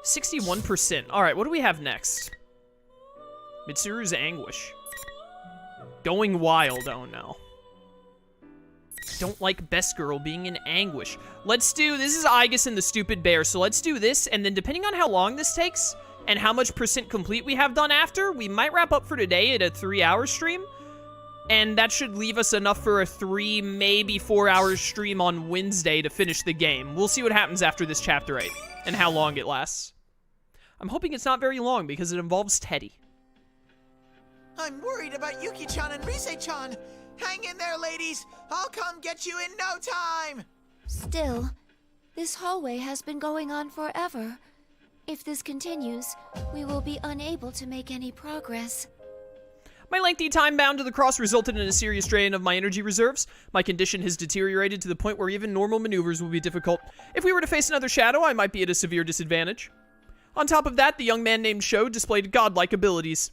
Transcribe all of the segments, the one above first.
61%. Alright, what do we have next? Mitsuru's Anguish. Going wild, oh no. Don't like best girl being in anguish. Let's do, this is Aigis and the stupid bear, so let's do this, and then depending on how long this takes, and how much percent complete we have done after, we might wrap up for today at a 3-hour stream, and that should leave us enough for a 3, maybe 4-hour stream on Wednesday to finish the game. We'll see what happens after this chapter 8, and how long it lasts. I'm hoping it's not very long, because it involves Teddy. I'm worried about Yuki-chan and Rise-chan. Hang in there, ladies. I'll come get you in no time. Still, this hallway has been going on forever. If this continues, we will be unable to make any progress. My lengthy time bound to the cross resulted in a serious drain of my energy reserves. My condition has deteriorated to the point where even normal maneuvers will be difficult. If we were to face another Shadow, I might be at a severe disadvantage. On top of that, the young man named Sho displayed godlike abilities.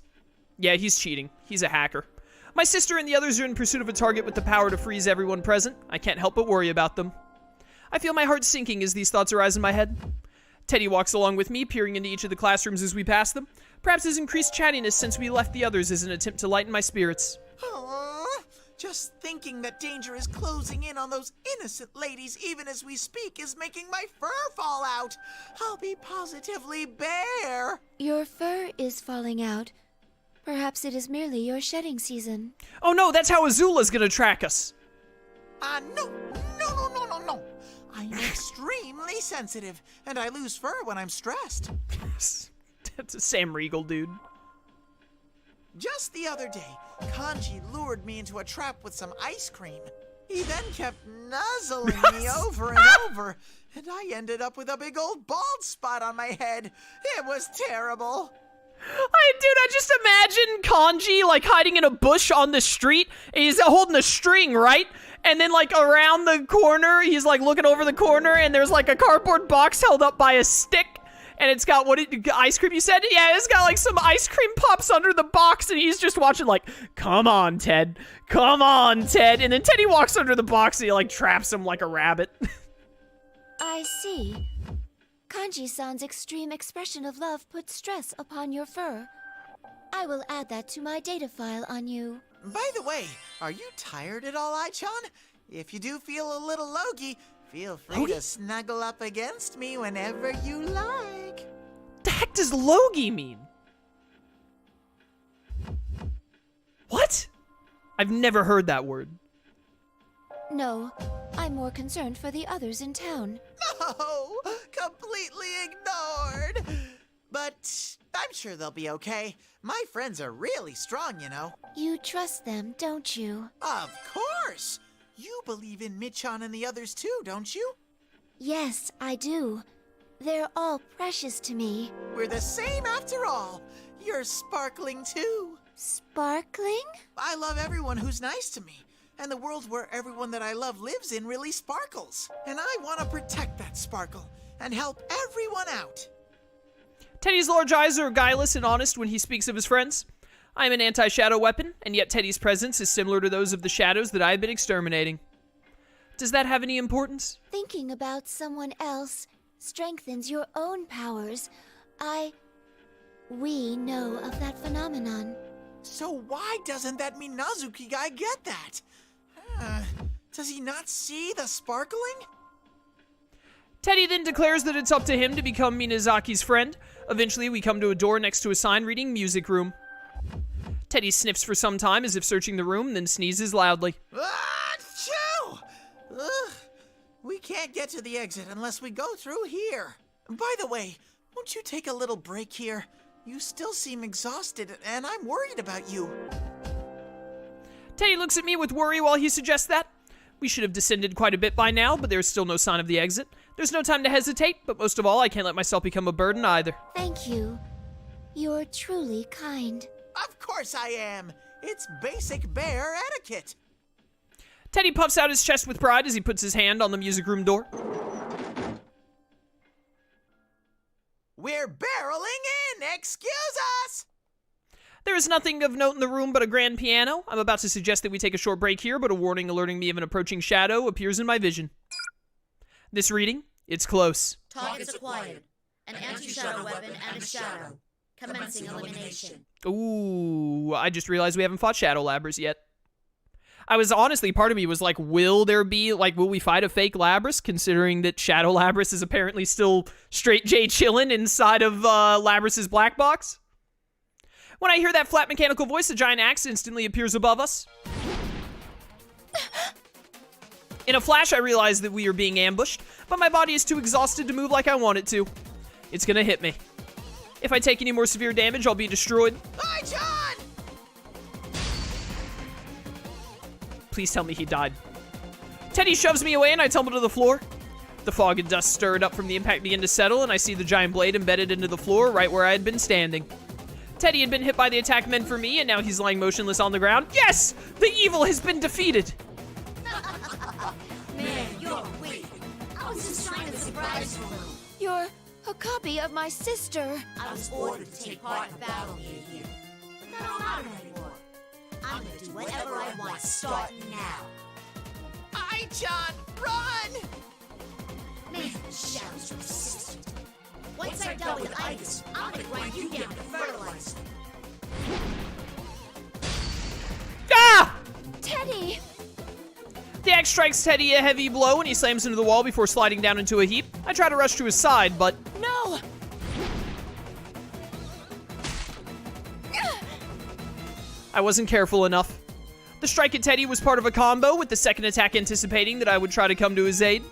Yeah, he's cheating. He's a hacker. My sister and the others are in pursuit of a target with the power to freeze everyone present. I can't help but worry about them. I feel my heart sinking as these thoughts arise in my head. Teddy walks along with me, peering into each of the classrooms as we pass them. Perhaps his increased chattiness since we left the others is an attempt to lighten my spirits. Aww. Just thinking that danger is closing in on those innocent ladies even as we speak is making my fur fall out. I'll be positively bare. Your fur is falling out. Perhaps it is merely your shedding season. Oh no, that's how Azula's gonna track us. No. I'm extremely sensitive, and I lose fur when I'm stressed. That's a Sam Riegel, dude. Just the other day, Kanji lured me into a trap with some ice cream. He then kept nuzzling me over and over, and I ended up with a big old bald spot on my head. It was terrible. Dude, I just imagine Kanji, like, hiding in a bush on the street, and he's holding a string, right? And then, like, around the corner, he's, like, looking over the corner, and there's, like, a cardboard box held up by a stick, and it's got, ice cream, you said? Yeah, it's got, like, some ice cream pops under the box, and he's just watching, like, come on, Ted. Come on, Ted. And then Teddy walks under the box, and he, like, traps him like a rabbit. I see. Kanji-san's extreme expression of love puts stress upon your fur. I will add that to my data file on you. By the way, are you tired at all, Ai-chan? If you do feel a little logy, feel free to snuggle up against me whenever you like. The heck does logie mean? What? I've never heard that word. No, I'm more concerned for the others in town. No, completely ignored. But I'm sure they'll be okay. My friends are really strong, you know. You trust them, don't you? Of course. You believe in Michan and the others too, don't you? Yes, I do. They're all precious to me. We're the same after all. You're sparkling too. Sparkling? I love everyone who's nice to me. And the world where everyone that I love lives in really sparkles. And I want to protect that sparkle and help everyone out. Teddy's large eyes are guileless and honest when he speaks of his friends. I am an anti-shadow weapon, and yet Teddy's presence is similar to those of the shadows that I have been exterminating. Does that have any importance? Thinking about someone else strengthens your own powers. We know of that phenomenon. So why doesn't that Minazuki guy get that? Does he not see the sparkling? Teddy then declares that it's up to him to become Minazuki's friend. Eventually, we come to a door next to a sign reading Music Room. Teddy sniffs for some time as if searching the room, then sneezes loudly. Achoo! Ugh. We can't get to the exit unless we go through here. By the way, won't you take a little break here? You still seem exhausted, and I'm worried about you. Teddy looks at me with worry while he suggests that. We should have descended quite a bit by now, but there's still no sign of the exit. There's no time to hesitate, but most of all, I can't let myself become a burden either. Thank you. You're truly kind. Of course I am. It's basic bear etiquette. Teddy puffs out his chest with pride as he puts his hand on the music room door. We're barreling in! Excuse us! There is nothing of note in the room but a grand piano. I'm about to suggest that we take a short break here, but a warning alerting me of an approaching shadow appears in my vision. This reading, it's close. Targets acquired. an anti-shadow weapon, and a shadow. Commencing elimination. Ooh, I just realized we haven't fought Shadow Labrys yet. I was honestly, part of me was like, will we fight a fake Labrys, considering that Shadow Labrys is apparently still straight J chillin' inside of Labrys's black box? When I hear that flat mechanical voice, a giant axe instantly appears above us. In a flash, I realize that we are being ambushed, but my body is too exhausted to move like I want it to. It's gonna hit me. If I take any more severe damage, I'll be destroyed. Hi, John! Please tell me he died. Teddy shoves me away and I tumble to the floor. The fog and dust stirred up from the impact begin to settle, and I see the giant blade embedded into the floor right where I had been standing. Teddy had been hit by the attack meant for me, and now he's lying motionless on the ground. Yes! The evil has been defeated! Man, you're weak. I was just trying to surprise you. You're a copy of my sister. I was ordered to take part in the battle near you. I don't matter anymore. I'm gonna do whatever I want starting now. Hi, John! Run! Man, the shadows persistent. Once I'm done with Aigis, I'm gonna grind you down to fertilizer. Ah! Teddy! The axe strikes Teddy a heavy blow and he slams into the wall before sliding down into a heap. I try to rush to his side, but No! I wasn't careful enough. The strike at Teddy was part of a combo, with the second attack anticipating that I would try to come to his aid.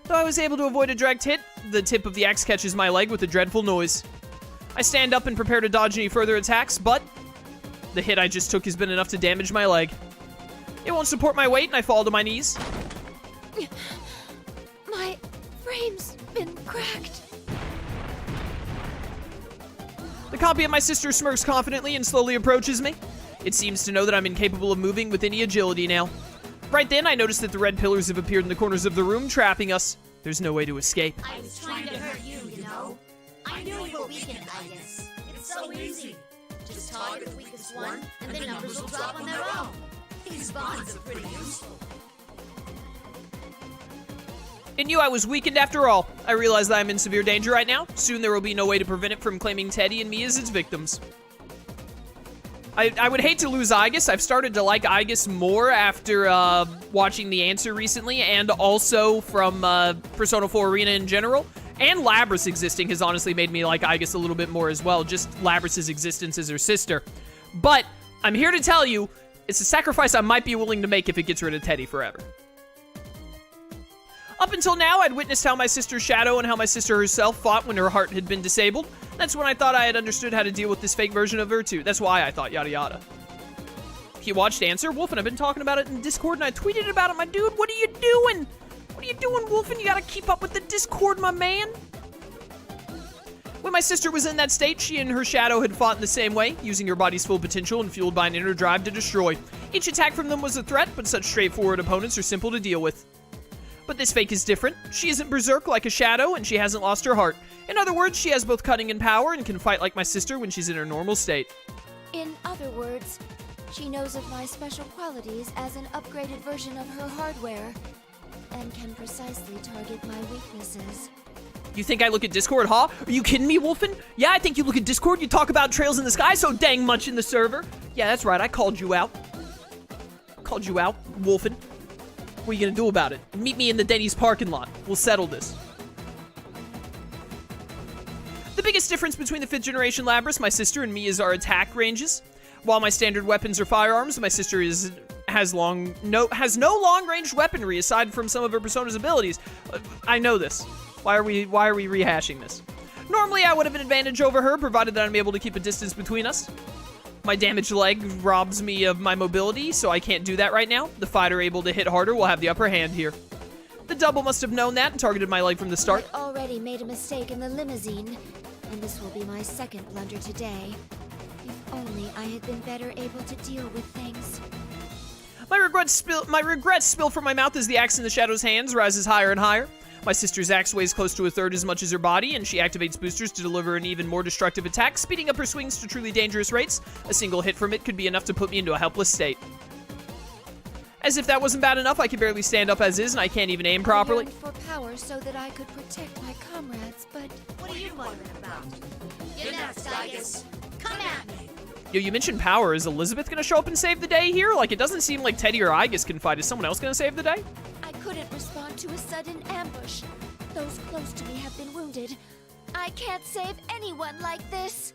Though I was able to avoid a direct hit, the tip of the axe catches my leg with a dreadful noise. I stand up and prepare to dodge any further attacks, but the hit I just took has been enough to damage my leg. It won't support my weight and I fall to my knees. My frame's been cracked. The copy of my sister smirks confidently and slowly approaches me. It seems to know that I'm incapable of moving with any agility now. Right then, I notice that the red pillars have appeared in the corners of the room, trapping us. There's no way to escape. I was trying to hurt you, you know? I knew you were weak in Aigis. It's so easy. Just target the weakest one, and the numbers will drop on their own. These bonds are pretty useful. It knew I was weakened after all. I realize that I'm in severe danger right now. Soon there will be no way to prevent it from claiming Teddy and me as its victims. I would hate to lose Aigis. I've started to like Aigis more after watching The Answer recently, and also from Persona 4 Arena in general. And Labrys existing has honestly made me like Aigis a little bit more as well, just Labrys' existence as her sister. But I'm here to tell you, it's a sacrifice I might be willing to make if it gets rid of Teddy forever. Up until now, I'd witnessed how my sister Shadow and how my sister herself fought when her heart had been disabled. That's when I thought I had understood how to deal with this fake version of her too. That's why I thought yada yada. He watched Answer. Wolfen, I've been talking about it in Discord and I tweeted about it, my dude. What are you doing? What are you doing, Wolfen? You gotta keep up with the Discord, my man. When my sister was in that state, she and her Shadow had fought in the same way, using her body's full potential and fueled by an inner drive to destroy. Each attack from them was a threat, but such straightforward opponents are simple to deal with. But this fake is different. She isn't berserk like a Shadow, and she hasn't lost her heart. In other words, she has both cunning and power and can fight like my sister when she's in her normal state. In other words, she knows of my special qualities as an upgraded version of her hardware, and can precisely target my weaknesses. You think I look at Discord, huh? Are you kidding me, Wolfen? Yeah, I think you look at Discord, you talk about trails in the sky so dang much in the server. Yeah, that's right, I called you out. Called you out, Wolfen. What are you gonna do about it? Meet me in the Denny's parking lot. We'll settle this. The biggest difference between the 5th generation Labrys, my sister, and me is our attack ranges. While my standard weapons are firearms, my sister has no long-range weaponry aside from some of her Persona's abilities. I know this. Why are we rehashing this? Normally, I would have an advantage over her, provided that I'm able to keep a distance between us. My damaged leg robs me of my mobility, so I can't do that right now. The fighter able to hit harder will have the upper hand here. The double must have known that and targeted my leg from the start. I already made a mistake in the limousine, and this will be my second blunder today. If only I had been better able to deal with things. My regrets spill from my mouth as the axe in the Shadow's hands rises higher and higher. My sister's axe weighs close to a third as much as her body, and she activates boosters to deliver an even more destructive attack, speeding up her swings to truly dangerous rates. A single hit from it could be enough to put me into a helpless state. As if that wasn't bad enough, I can barely stand up as is, and I can't even aim properly. I yearned for power so that I could protect my comrades, but What are you wondering about? You're next, Aigis. Come at me. Yo, you mentioned power. Is Elizabeth gonna show up and save the day here? Like, it doesn't seem like Teddy or Aigis can fight. Is someone else gonna save the day? I couldn't respond to a sudden ambush. Those close to me have been wounded. I can't save anyone like this.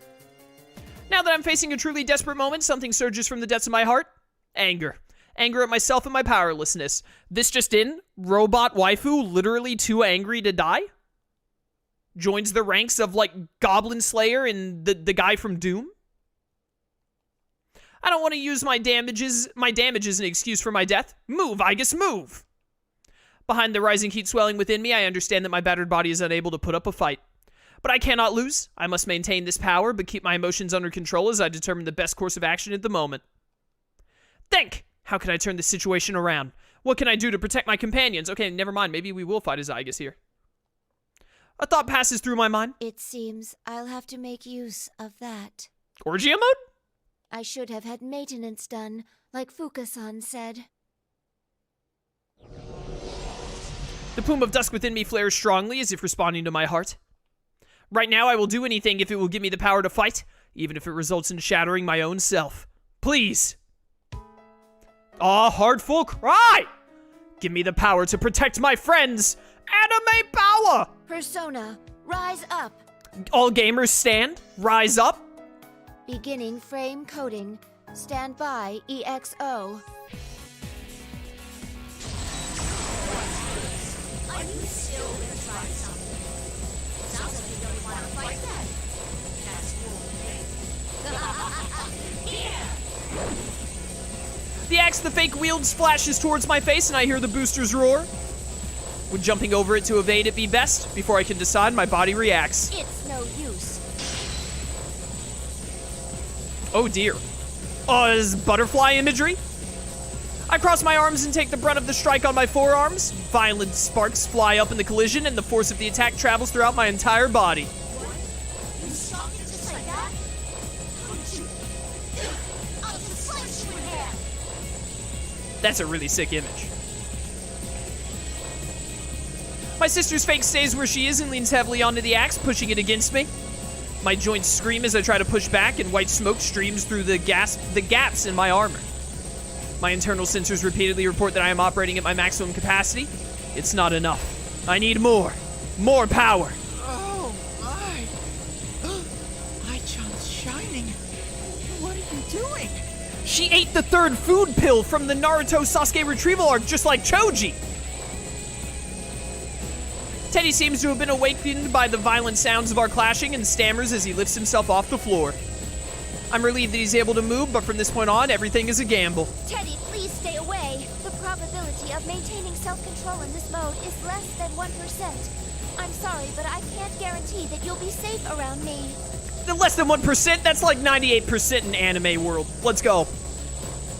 Now that I'm facing a truly desperate moment, something surges from the depths of my heart. Anger. Anger at myself and my powerlessness. This just in, robot waifu literally too angry to die? Joins the ranks of, like, Goblin Slayer and the guy from Doom? I don't want to use my damage as an excuse for my death. Move, Aigis, move! Behind the rising heat swelling within me, I understand that my battered body is unable to put up a fight. But I cannot lose. I must maintain this power, but keep my emotions under control as I determine the best course of action at the moment. Think! How can I turn this situation around? What can I do to protect my companions? Okay, never mind. Maybe we will fight as Aigis here. A thought passes through my mind. It seems I'll have to make use of that. Orgia mode? I should have had maintenance done, like Fuka-san said. The plume of dusk within me flares strongly as if responding to my heart. Right now, I will do anything if it will give me the power to fight, even if it results in shattering my own self. Please! Ah, heartful cry! Give me the power to protect my friends! Anime power! Persona, rise up. All gamers stand, rise up. Beginning frame coding. Stand by, EXO. Are you still gonna try something? Sounds like you don't want to fight that. That's cool, man. Here! The axe the fake wields flashes towards my face and I hear the boosters roar. Would jumping over it to evade it be best? Before I can decide, my body reacts. It's no use. Oh dear. Is butterfly imagery? I cross my arms and take the brunt of the strike on my forearms. Violent sparks fly up in the collision and the force of the attack travels throughout my entire body. You stopped it just like that? How did you... I'll just slice you in half. That's a really sick image. My sister's fake stays where she is and leans heavily onto the axe, pushing it against me. My joints scream as I try to push back, and white smoke streams through the gaps in my armor. My internal sensors repeatedly report that I am operating at my maximum capacity. It's not enough. I need more. More power. Oh, my. My-chan's shining. What are you doing? She ate the third food pill from the Naruto Sasuke retrieval arc, just like Choji. Teddy seems to have been awakened by the violent sounds of our clashing and stammers as he lifts himself off the floor. I'm relieved that he's able to move, but from this point on, everything is a gamble. Teddy, please stay away. The probability of maintaining self-control in this mode is less than 1%. I'm sorry, but I can't guarantee that you'll be safe around me. The less than 1%? That's like 98% in anime world. Let's go.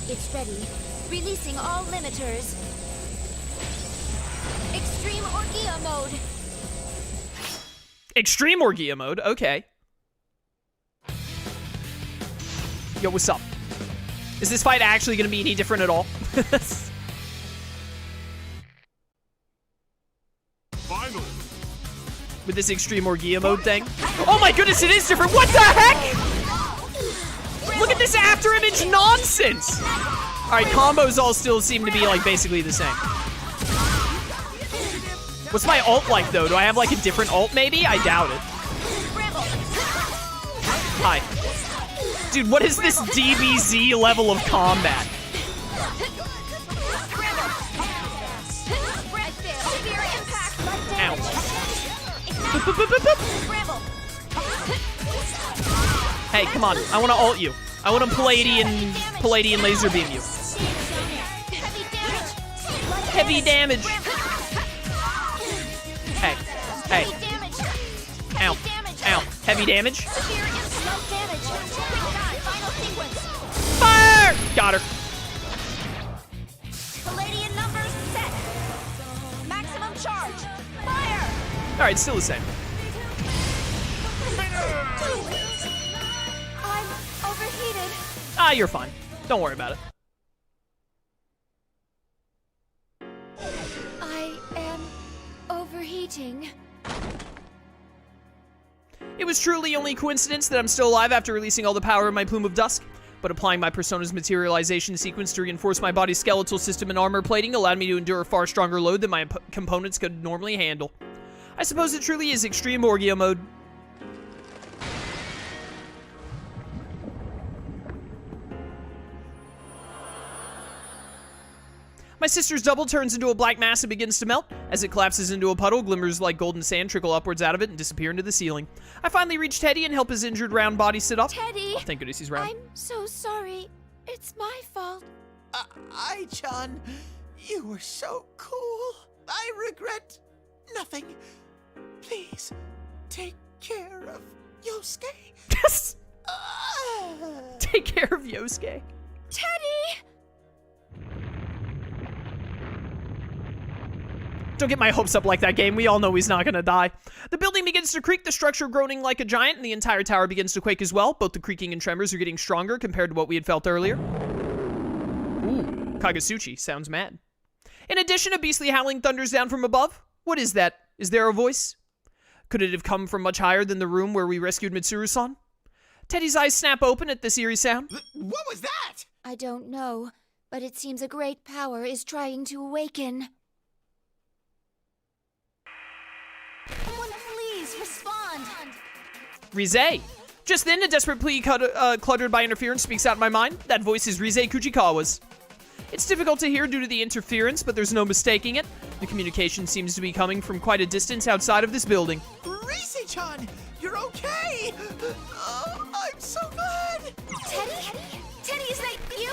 It's ready. Releasing all limiters. Extreme Orgia mode. Extreme Orgia mode? Okay. Yo, what's up? Is this fight actually going to be any different at all? Finally. With this Extreme Orgia mode thing? Oh my goodness, it is different! What the heck?! Look at this after image nonsense! Alright, combos all still seem to be, like, basically the same. What's my ult like, though? Do I have, like, a different ult, maybe? I doubt it. Hi. Dude, what is this DBZ level of combat? Ow. Hey, come on. I want to ult you. I want to Palladian laser beam you. Heavy damage. Hey. Hey. Ow. Ow. Heavy damage. Fire! Got her. Palladian numbers set. Maximum charge. Fire! Alright, still the same. I'm overheated. Ah, you're fine. Don't worry about it. exciting. It was truly only coincidence that I'm still alive after releasing all the power of my Plume of Dusk, but applying my Persona's materialization sequence to reinforce my body's skeletal system and armor plating allowed me to endure a far stronger load than my components could normally handle. I suppose it truly is extreme Orgia mode. My sister's double turns into a black mass and begins to melt. As it collapses into a puddle, glimmers like golden sand trickle upwards out of it and disappear into the ceiling. I finally reach Teddy and help his injured round body sit up. Teddy! Oh, thank goodness he's round. I'm so sorry. It's my fault. Ai-chan, you were so cool. I regret nothing. Please, take care of Yosuke. Yes! Take care of Yosuke. Teddy! Don't get my hopes up like that, game. We all know he's not gonna die. The building begins to creak, the structure groaning like a giant, and the entire tower begins to quake as well. Both the creaking and tremors are getting stronger compared to what we had felt earlier. Ooh, Kagasuchi sounds mad. In addition, a beastly howling thunders down from above. What is that? Is there a voice? Could it have come from much higher than the room where we rescued Mitsuru-san? Teddy's eyes snap open at this eerie sound. What was that? I don't know, but it seems a great power is trying to awaken. Someone please respond. Rize. Just then, a desperate plea cluttered by interference speaks out in my mind. That voice is Rize Kuchikawa's. It's difficult to hear due to the interference, but there's no mistaking it. The communication seems to be coming from quite a distance outside of this building. Rise-chan, you're okay. Oh, I'm so glad. Teddy? Teddy, is that you?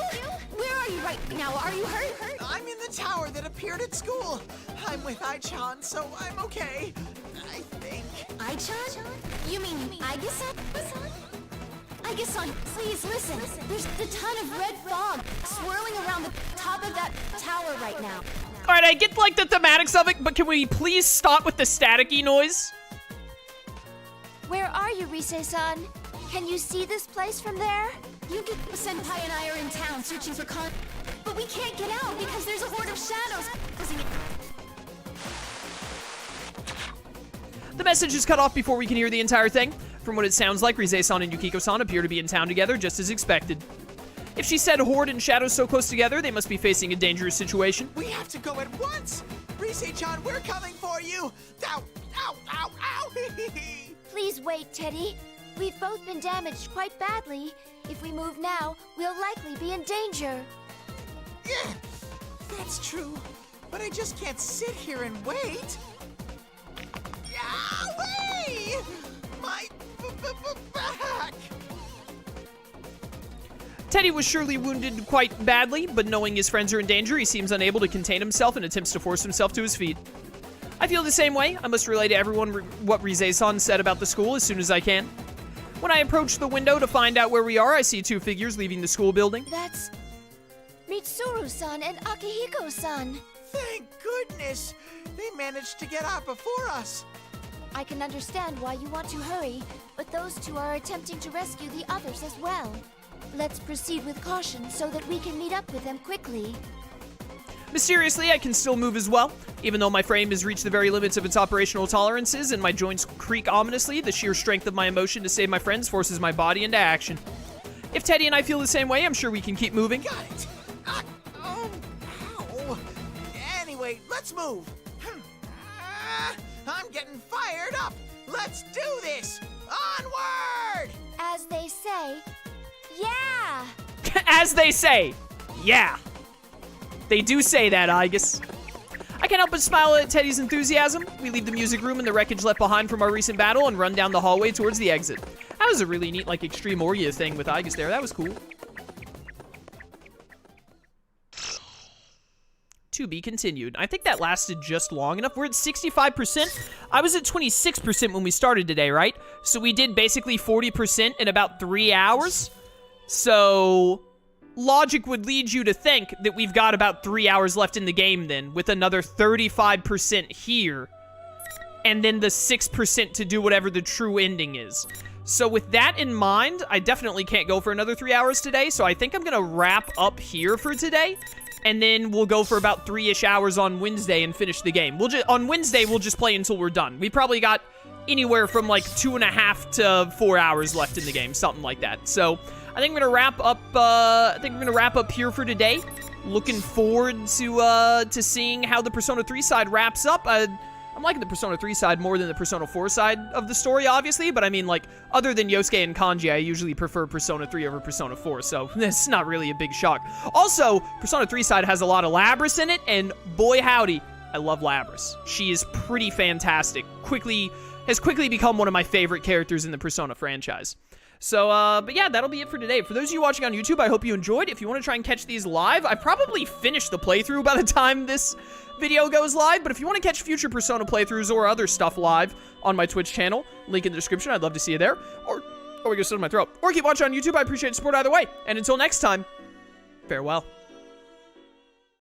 Where are you right now? Are you hurt? I'm in the tower that appeared at school. I'm with Ai-chan, so I'm okay. I think. Ai-chan? You mean Aigis-san? Aigis-san, please listen. There's a ton of red fog swirling around the top of that tower right now. Alright, I get like the thematics of it, but can we please stop with the staticky noise? Where are you, Rise-san? Can you see this place from there? Yuki Senpai and I are in town searching for but we can't get out because there's a horde of shadows closing it. The message is cut off before we can hear the entire thing. From what it sounds like, Rize-san and Yukiko-san appear to be in town together, just as expected. If she said horde and shadows so close together, they must be facing a dangerous situation. We have to go at once. Rise-chan, we're coming for you. Ow, ow, ow, ow. Please wait, Teddy. We've both been damaged quite badly. If we move now, we'll likely be in danger. Yeah, that's true. But I just can't sit here and wait. Away! My back! Teddy was surely wounded quite badly, but knowing his friends are in danger, he seems unable to contain himself and attempts to force himself to his feet. I feel the same way. I must relay to everyone what Rize-san said about the school as soon as I can. When I approach the window to find out where we are, I see two figures leaving the school building. That's Mitsuru-san and Akihiko-san. Thank goodness! They managed to get out before us. I can understand why you want to hurry, but those two are attempting to rescue the others as well. Let's proceed with caution so that we can meet up with them quickly. Mysteriously, I can still move as well. Even though my frame has reached the very limits of its operational tolerances and my joints creak ominously, the sheer strength of my emotion to save my friends forces my body into action. If Teddy and I feel the same way, I'm sure we can keep moving. Got it! Ow! Anyway, let's move. I'm getting fired up. Let's do this. Onward! As they say, yeah! As they say, yeah. They do say that, Aigis. I can't help but smile at Teddy's enthusiasm. We leave the music room and the wreckage left behind from our recent battle and run down the hallway towards the exit. That was a really neat, like, extreme Orgia thing with Aigis there. That was cool. To be continued. I think that lasted just long enough. We're at 65%. I was at 26% when we started today, right? So we did basically 40% in about 3 hours. So logic would lead you to think that we've got about 3 hours left in the game then, with another 35% here, and then the 6% to do whatever the true ending is. So with that in mind, I definitely can't go for another 3 hours today, so I think I'm gonna wrap up here for today, and then we'll go for about 3-ish hours on Wednesday and finish the game. On Wednesday, we'll just play until we're done. We probably got anywhere from like 2.5 to 4 hours left in the game, something like that. So I think I'm gonna wrap up. Here for today. Looking forward to seeing how the Persona 3 side wraps up. I'm liking the Persona 3 side more than the Persona 4 side of the story, obviously, but I mean, like, other than Yosuke and Kanji, I usually prefer Persona 3 over Persona 4, so it's not really a big shock. Also, Persona 3 side has a lot of Labris in it, and boy howdy, I love Labris. She is pretty fantastic. Has quickly become one of my favorite characters in the Persona franchise. So, but yeah, that'll be it for today. For those of you watching on YouTube, I hope you enjoyed. If you want to try and catch these live, I probably finished the playthrough by the time this video goes live, but if you want to catch future Persona playthroughs or other stuff live on my Twitch channel, link in the description, I'd love to see you there, or we go sit in my throat, or keep watching on YouTube, I appreciate the support either way, and until next time, farewell.